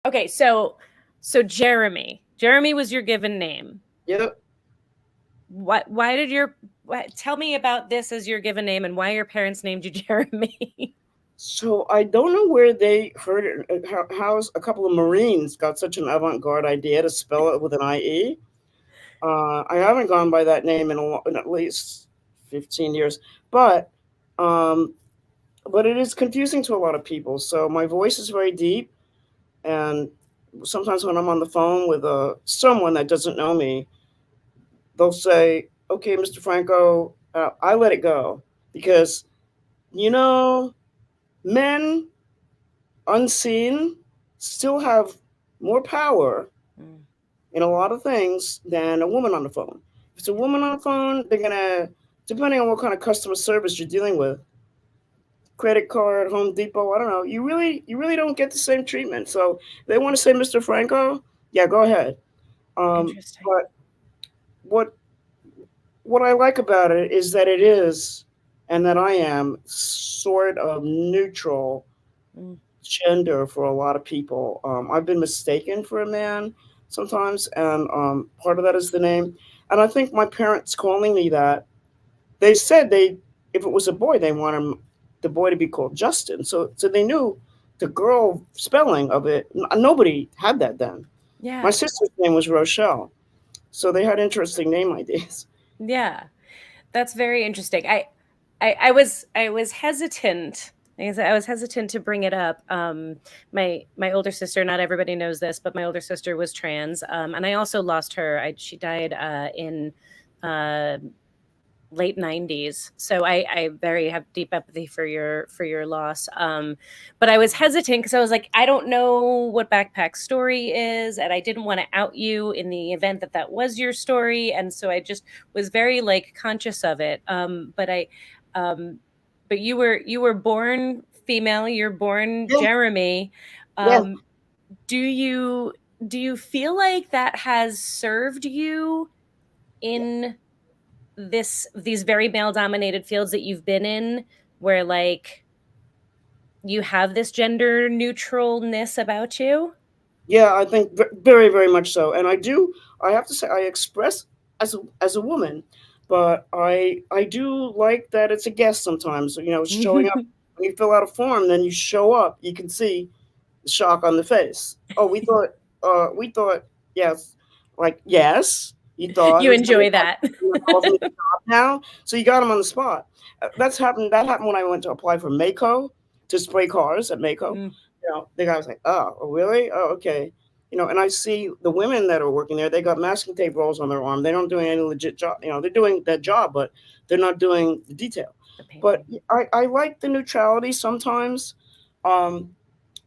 Okay, so Jeremy. Jeremy was your given name. Yep. Why did tell me about this as your given name and why your parents named you Jeremy? So I don't know where they heard it. How's a couple of Marines got such an avant-garde idea to spell it with an IE? I haven't gone by that name in at least 15 years, but um, but it is confusing to a lot of people. So my voice is very deep, and sometimes when I'm on the phone with someone that doesn't know me, they'll say, "Okay, Mr. Franco," I let it go because you know men unseen still have more power Mm, in a lot of things than a woman on the phone. If it's a woman on the phone, they're gonna, depending on what kind of customer service you're dealing with, credit card, Home Depot, I don't know, you really don't get the same treatment. So they want to say Mr. Franco, yeah, go ahead. interesting. But what what I like about it is that it is, and that I am sort of neutral Mm, gender for a lot of people. I've been mistaken for a man sometimes, and part of that is the name. And I think my parents calling me that, they said if it was a boy, they want the boy to be called Justin. So they knew the girl spelling of it. Nobody had that then. My yeah. sister's name was Rochelle, so they had interesting name ideas. Yeah. That's very interesting. I was hesitant. Like I said, I was hesitant to bring it up. My older sister. Not everybody knows this, but my older sister was trans, and I also lost her. She died in uh, late 90s, so I very have deep empathy for your loss. But I was hesitant because I was like, I don't know what Backpack's story is, and I didn't want to out you in the event that that was your story, and so I just was very like conscious of it. Um but you were born female, you're born Yeah, Jeremy. yeah, um do you do you feel like that has served you in these very male dominated fields that you've been in, where like you have this gender neutralness about you? yeah. I think very, very much so. And I do. I have to say, I express as a woman, but I do like that it's a guest sometimes. Showing up when you fill out a form, then you show up. You can see the shock on the face. Oh, we thought, yes, like yes, you thought You it was gonna be enjoy like that. you're gonna offer me the job now, so you got him on the spot. That's happened. That happened when I went to apply for Mako to spray cars at Mako. Mm, The guy was like, "Oh, really? Oh, okay." And I see the women that are working there. They got masking tape rolls on their arm. They're not doing any legit job. They're doing that job, but they're not doing the detail. the But painting. I like the neutrality sometimes. Um,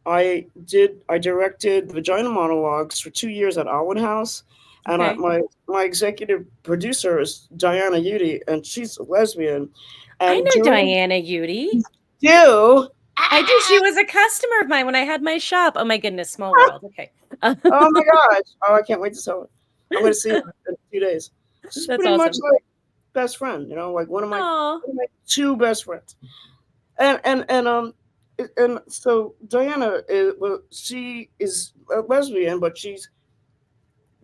I directed the Vagina Monologues for 2 years at Alwood House, and Okay. my executive producer is Diana Udy, and she's a lesbian. I And know during Diana Yudi. do I do. She was a customer of mine when I had my shop. Oh my goodness, small world. Okay. oh my gosh! Oh, I can't wait to tell her. I'm going to see her in 2 days. She's That's pretty much awesome. like best friend, like Oh, one of my two best friends. And so Diana is, well, she is a lesbian, but she's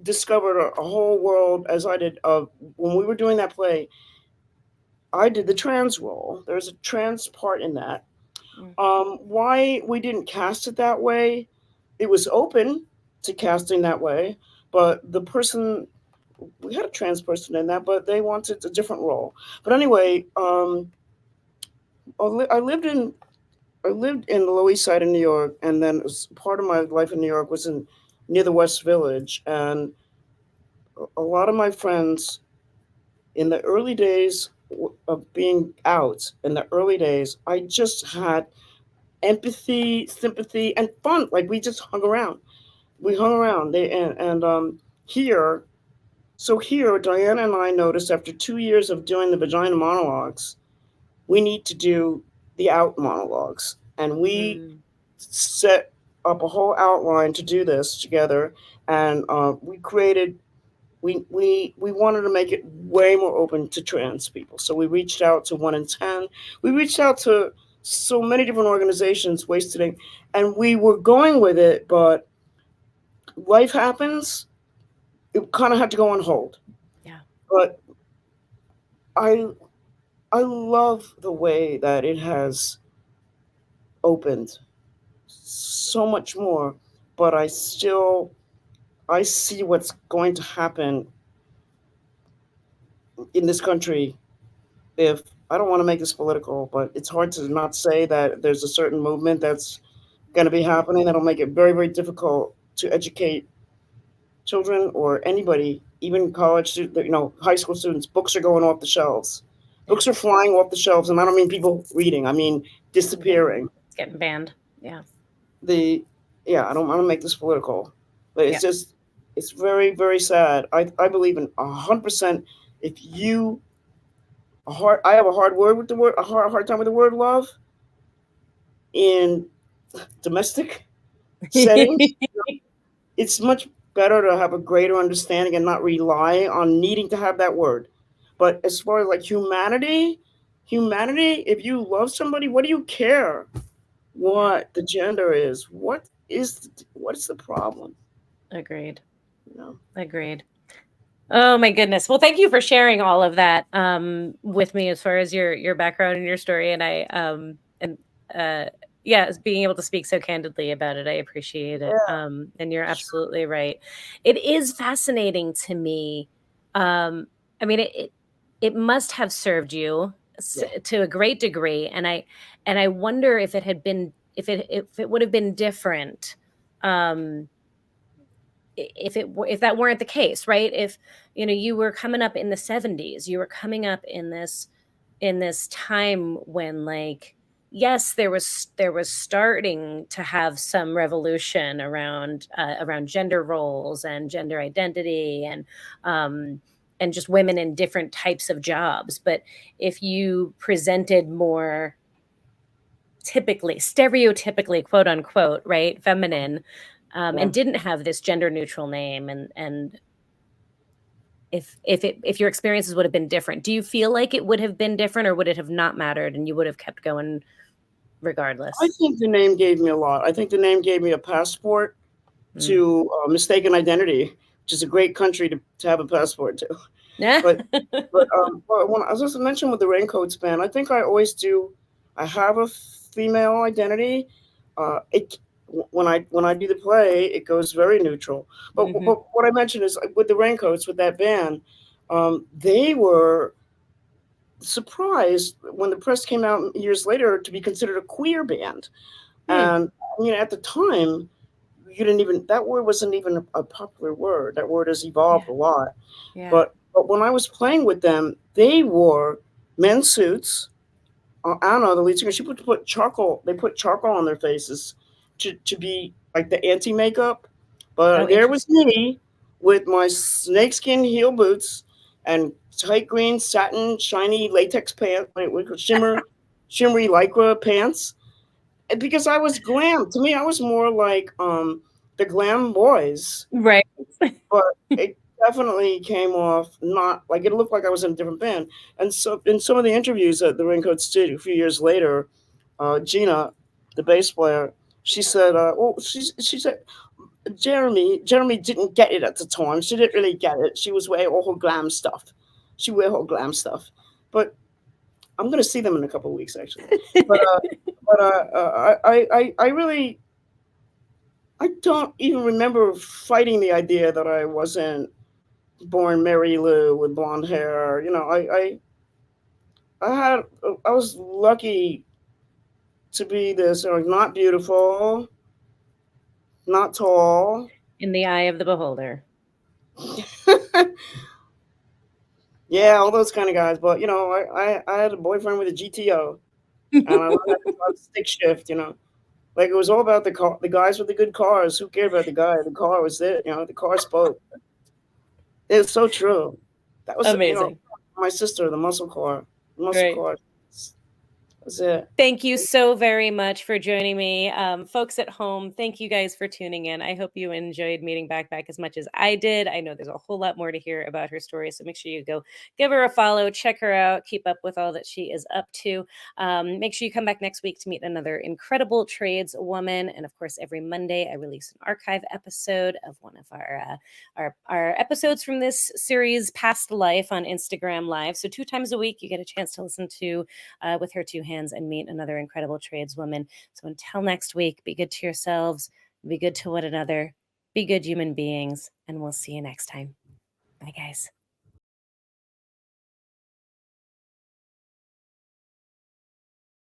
discovered a whole world as I did. When we were doing that play, I did the trans role. There's a trans part in that. mm, Why we didn't cast it that way? It was open to casting that way, but the person, we had a trans person in that, but they wanted a different role. But anyway, I lived in the Lower East Side of New York, and then part of my life in New York was in near the West Village, and a lot of my friends in the early days of being out, in the early days, I just had empathy, sympathy, and fun. Like we just hung around. We mm, hung around. Here, so here, Diana and I noticed after 2 years of doing the vagina monologues, we need to do the out monologues, and we mm. set up a whole outline to do this together, and we wanted to make it way more open to trans people. So we reached out to 1 in 10. We reached out to so many different organizations, wasting, and we were going with it, but life happens, it kind of had to go on hold. Yeah. But I I love the way that it has opened so much more. But I see what's going to happen in this country if I don't want to make this political, but it's hard to not say that there's a certain movement that's going to be happening that'll make it very, very difficult to educate children or anybody, even college, high school students. Books are going off the shelves. Yeah. Books are flying off the shelves, and I don't mean people reading. I mean disappearing. It's getting banned. Yeah. The Yeah, I don't want to make this political, but Yeah. it's very, very sad. I believe in 100%. If you I have a hard time with the word love in domestic settings. It's much better to have a greater understanding and not rely on needing to have that word. But as far as like humanity, if you love somebody, what do you care what the gender is? What's the problem? Agreed. You know? Agreed. Oh my goodness. Well, thank you for sharing all of that with me as far as your background and your story. And and uh, yeah, being able to speak so candidly about it, I appreciate it. Yeah, And you're sure. absolutely right. It is fascinating to me. I mean, it must have served you Yeah. to a great degree, and I wonder if it had been if it would have been different. Um, if that weren't the case, right? If you were coming up in the 70s, you were coming up in this time when, like, yes, there was starting to have some revolution around gender roles and gender identity and just women in different types of jobs. But if you presented more typically, stereotypically, quote unquote, right, feminine, Yeah. and didn't have this gender neutral name, and if your experiences would have been different, do you feel like it would have been different, or would it have not mattered and you would have kept going I regardless? think the name gave me a lot. I think the name gave me a passport Mm. to mistaken identity, which is a great country to have a passport to. Yeah. But but when I was just mentioned with the Raincoats band, I think I always do. I have a female identity. It when I do the play, it goes very neutral. Hmm. But what I mentioned is like, with the Raincoats with that band, they were surprised when the press came out years later to be considered a queer band. Hmm. And I mean, at the time, you didn't even that word wasn't even a popular word. That word has evolved Yeah. a lot. Yeah. But when I was playing with them, they wore men's suits. I don't know, the lead singer, she put charcoal. They put charcoal on their faces to be like the anti makeup. Oh, But there was interesting. me with my snakeskin heel boots and tight green satin shiny latex pants, like shimmery lycra pants. And because I was glam. To me, I was more like the glam boys, Right. but it definitely came off not like it looked like I was in a different band. And so in some of the interviews that the Raincoats did a few years later, Gina, the bass player, she said, she said Jeremy didn't get it at the time. She didn't really get it. She was wearing all her glam stuff. She wear her glam stuff, but I'm gonna see them in a couple of weeks actually. But I really I don't even remember fighting the idea that I wasn't born Mary Lou with blonde hair. I was lucky to be this, not beautiful, not tall. In the eye of the beholder. Yeah, all those kind of guys. But I had a boyfriend with a GTO, and I learned how to drive stick shift. Like it was all about the car, the guys with the good cars. Who cared about the guy? The car was it. The car spoke. It's so true. That was Amazing. my sister, the muscle car, muscle Right. car. That's it. Thank you so very much for joining me. Folks at home, thank you guys for tuning in. I hope you enjoyed meeting Bacpac as much as I did. I know there's a whole lot more to hear about her story, so make sure you go give her a follow, check her out, keep up with all that she is up to. Make sure you come back next week to meet another incredible tradeswoman. And of course, every Monday, I release an archive episode of one of our episodes from this series, Past Life, on Instagram Live. So 2 times a week, you get a chance to listen to With Her Two Hands and meet another incredible tradeswoman. So until next week, be good to yourselves, be good to one another, be good human beings, and we'll see you next time. Bye, guys.